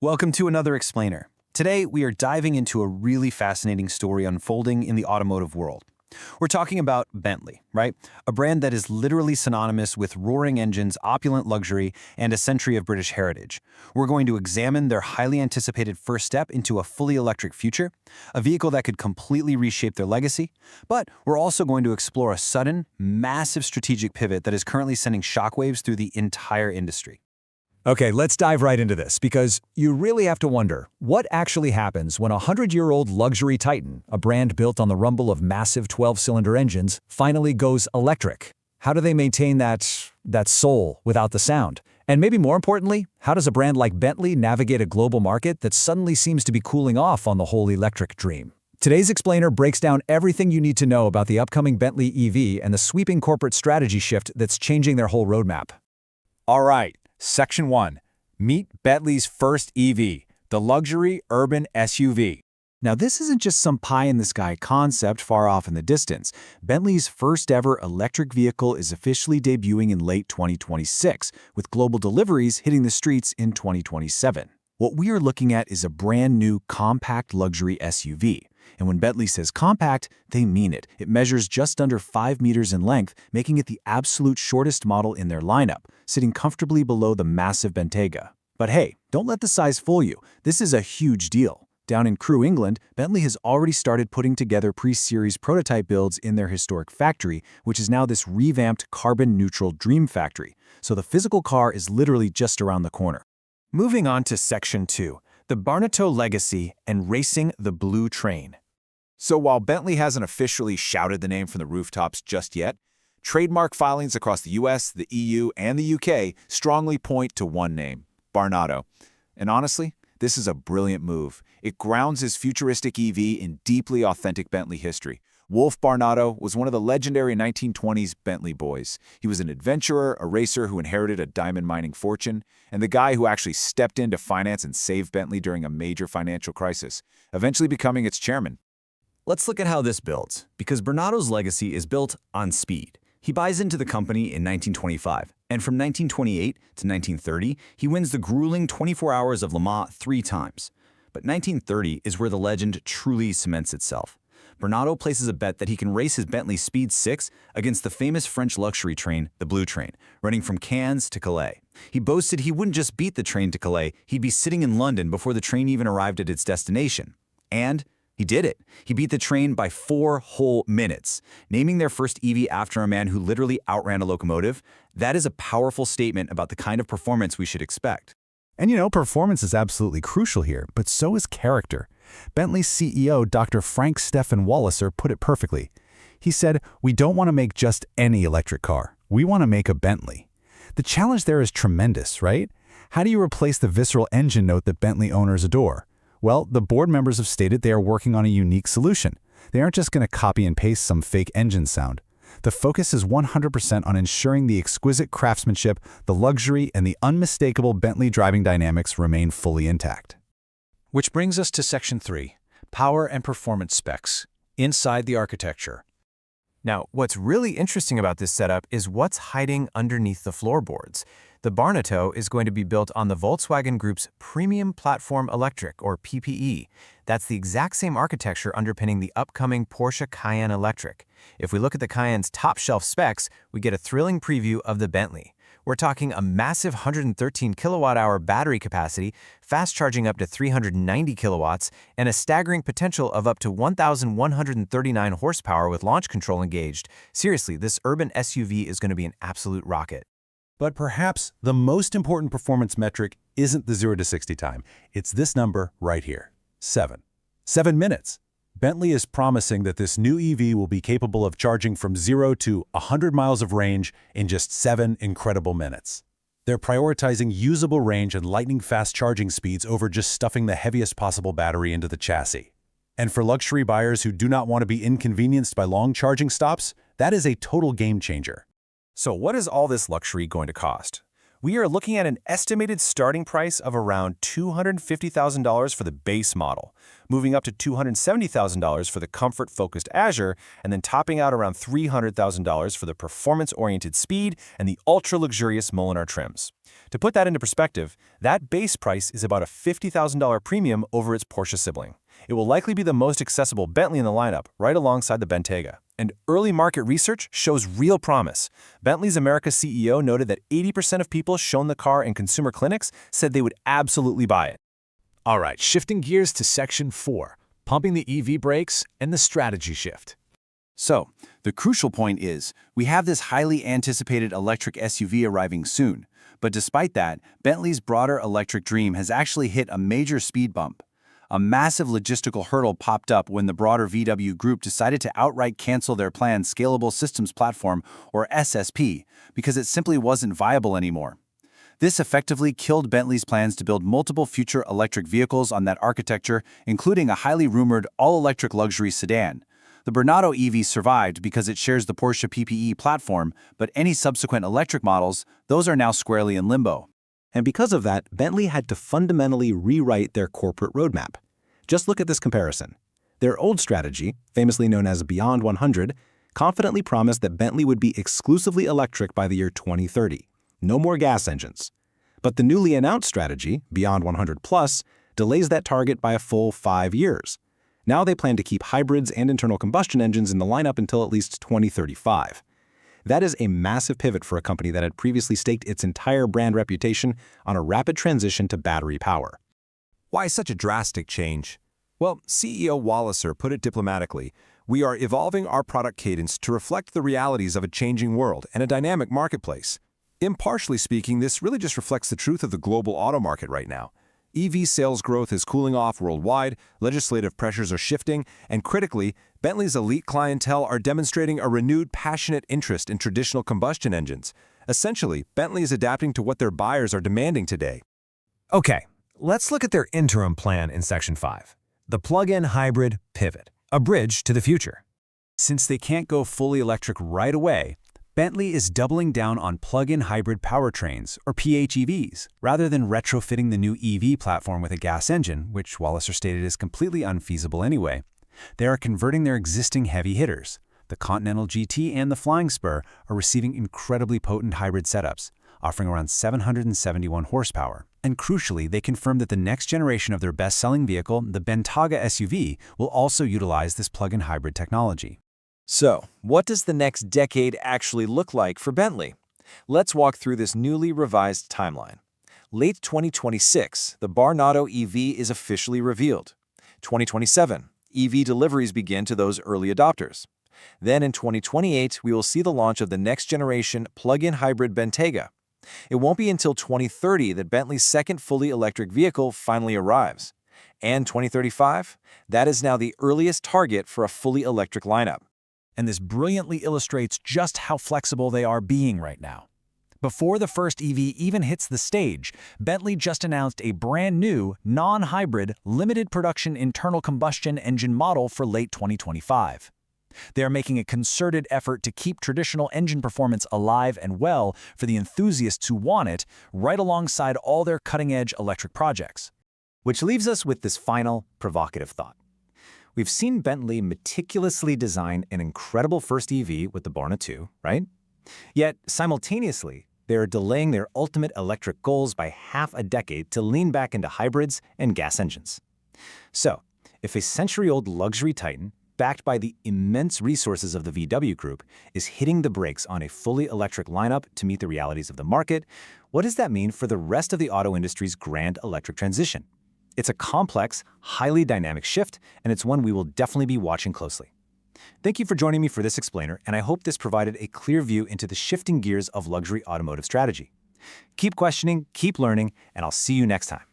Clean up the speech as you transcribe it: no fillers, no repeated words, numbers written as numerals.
Welcome to another Explainer. Today, we are diving into a really fascinating story unfolding in the automotive world. We're talking about Bentley, right? A brand that is literally synonymous with roaring engines, opulent luxury, and a century of British heritage. We're going to examine their highly anticipated first step into a fully electric future, a vehicle that could completely reshape their legacy, but we're also going to explore a sudden, massive strategic pivot that is currently sending shockwaves through the entire industry. Okay, let's dive right into this, because you really have to wonder, what actually happens when a 100-year-old luxury titan, a brand built on the rumble of massive 12-cylinder engines, finally goes electric? How do they maintain that soul without the sound? And maybe more importantly, how does a brand like Bentley navigate a global market that suddenly seems to be cooling off on the whole electric dream? Today's Explainer breaks down everything you need to know about the upcoming Bentley EV and the sweeping corporate strategy shift that's changing their whole roadmap. All right. Section 1. Meet Bentley's first EV, the luxury urban SUV. Now, this isn't just some pie-in-the-sky concept far off in the distance. Bentley's first-ever electric vehicle is officially debuting in late 2026, with global deliveries hitting the streets in 2027. What we are looking at is a brand-new compact luxury SUV. And when Bentley says compact, they mean it. It measures just under 5 meters in length, making it the absolute shortest model in their lineup, sitting comfortably below the massive Bentayga. But hey, don't let the size fool you. This is a huge deal. Down in Crewe, England, Bentley has already started putting together pre-series prototype builds in their historic factory, which is now this revamped carbon-neutral dream factory. So the physical car is literally just around the corner. Moving on to Section 2, the Barnato legacy and racing the blue train. So while Bentley hasn't officially shouted the name from the rooftops just yet, trademark filings across the US, the EU, and the UK strongly point to one name, Barnato. And honestly, this is a brilliant move. It grounds his futuristic EV in deeply authentic Bentley history. Wolf Barnato was one of the legendary 1920s Bentley boys. He was an adventurer, a racer who inherited a diamond mining fortune, and the guy who actually stepped in to finance and save Bentley during a major financial crisis, eventually becoming its chairman. Let's look at how this builds, because Barnato's legacy is built on speed. He buys into the company in 1925, and from 1928 to 1930, he wins the grueling 24 Hours of Le Mans 3 times. But 1930 is where the legend truly cements itself. Barnato places a bet that he can race his Bentley Speed 6 against the famous French luxury train, the Blue Train, running from Cannes to Calais. He boasted he wouldn't just beat the train to Calais, he'd be sitting in London before the train even arrived at its destination. And he did it. He beat the train by 4 whole minutes. Naming their first EV after a man who literally outran a locomotive, that is a powerful statement about the kind of performance we should expect. And performance is absolutely crucial here, but so is character. Bentley's CEO, Dr. Frank Stephen Walliser, put it perfectly. He said, "We don't want to make just any electric car. We want to make a Bentley." The challenge there is tremendous, right? How do you replace the visceral engine note that Bentley owners adore? Well, the board members have stated they are working on a unique solution. They aren't just going to copy and paste some fake engine sound. The focus is 100% on ensuring the exquisite craftsmanship, the luxury, and the unmistakable Bentley driving dynamics remain fully intact. Which brings us to Section 3, power and performance specs, inside the architecture. Now, what's really interesting about this setup is what's hiding underneath the floorboards. The Barnato is going to be built on the Volkswagen Group's Premium Platform Electric, or PPE. That's the exact same architecture underpinning the upcoming Porsche Cayenne Electric. If we look at the Cayenne's top-shelf specs, we get a thrilling preview of the Bentley. We're talking a massive 113 kilowatt-hour battery capacity, fast charging up to 390 kilowatts, and a staggering potential of up to 1,139 horsepower with launch control engaged. Seriously, this urban SUV is going to be an absolute rocket. But perhaps the most important performance metric isn't the 0 to 60 time. It's this number right here, 7. 7 minutes. Bentley is promising that this new EV will be capable of charging from 0 to 100 miles of range in just 7 incredible minutes. They're prioritizing usable range and lightning-fast charging speeds over just stuffing the heaviest possible battery into the chassis. And for luxury buyers who do not want to be inconvenienced by long charging stops, that is a total game changer. So what is all this luxury going to cost? We are looking at an estimated starting price of around $250,000 for the base model, moving up to $270,000 for the comfort-focused Azure, and then topping out around $300,000 for the performance-oriented Speed and the ultra-luxurious Molinar trims. To put that into perspective, that base price is about a $50,000 premium over its Porsche sibling. It will likely be the most accessible Bentley in the lineup, right alongside the Bentayga. And early market research shows real promise. Bentley's America CEO noted that 80% of people shown the car in consumer clinics said they would absolutely buy it. All right, shifting gears to Section 4, pumping the EV brakes and the strategy shift. So, the crucial point is, we have this highly anticipated electric SUV arriving soon. But despite that, Bentley's broader electric dream has actually hit a major speed bump. A massive logistical hurdle popped up when the broader VW Group decided to outright cancel their planned Scalable Systems Platform, or SSP, because it simply wasn't viable anymore. This effectively killed Bentley's plans to build multiple future electric vehicles on that architecture, including a highly rumored all-electric luxury sedan. The Barnato EV survived because it shares the Porsche PPE platform, but any subsequent electric models, those are now squarely in limbo. And because of that, Bentley had to fundamentally rewrite their corporate roadmap. Just look at this comparison. Their old strategy, famously known as Beyond 100, confidently promised that Bentley would be exclusively electric by the year 2030. No more gas engines. But the newly announced strategy, Beyond 100 Plus, delays that target by a full 5 years. Now they plan to keep hybrids and internal combustion engines in the lineup until at least 2035. That is a massive pivot for a company that had previously staked its entire brand reputation on a rapid transition to battery power. Why such a drastic change? Well, CEO Walliser put it diplomatically. We are evolving our product cadence to reflect the realities of a changing world and a dynamic marketplace. Impartially speaking, this really just reflects the truth of the global auto market right now. EV sales growth is cooling off worldwide, legislative pressures are shifting, and critically, Bentley's elite clientele are demonstrating a renewed passionate interest in traditional combustion engines. Essentially, Bentley is adapting to what their buyers are demanding today. Okay, let's look at their interim plan in Section 5. The plug-in hybrid pivot, a bridge to the future. Since they can't go fully electric right away, Bentley is doubling down on plug-in hybrid powertrains, or PHEVs, rather than retrofitting the new EV platform with a gas engine, which Walliser stated is completely unfeasible anyway. They are converting their existing heavy hitters. The Continental GT and the Flying Spur are receiving incredibly potent hybrid setups, offering around 771 horsepower. And crucially, they confirmed that the next generation of their best-selling vehicle, the Bentayga SUV, will also utilize this plug-in hybrid technology. So, what does the next decade actually look like for Bentley? Let's walk through this newly revised timeline. Late 2026, the Barnato EV is officially revealed. 2027, EV deliveries begin to those early adopters. Then in 2028, we will see the launch of the next-generation plug-in hybrid Bentayga. It won't be until 2030 that Bentley's second fully electric vehicle finally arrives. And 2035, that is now the earliest target for a fully electric lineup. And this brilliantly illustrates just how flexible they are being right now. Before the first EV even hits the stage, Bentley just announced a brand new, non-hybrid, limited production internal combustion engine model for late 2025. They are making a concerted effort to keep traditional engine performance alive and well for the enthusiasts who want it, right alongside all their cutting-edge electric projects. Which leaves us with this final, provocative thought. We've seen Bentley meticulously design an incredible first EV with the Barnato, right? Yet, simultaneously, they are delaying their ultimate electric goals by half a decade to lean back into hybrids and gas engines. So, if a century-old luxury titan, backed by the immense resources of the VW Group, is hitting the brakes on a fully electric lineup to meet the realities of the market, what does that mean for the rest of the auto industry's grand electric transition? It's a complex, highly dynamic shift, and it's one we will definitely be watching closely. Thank you for joining me for this explainer, and I hope this provided a clear view into the shifting gears of luxury automotive strategy. Keep questioning, keep learning, and I'll see you next time.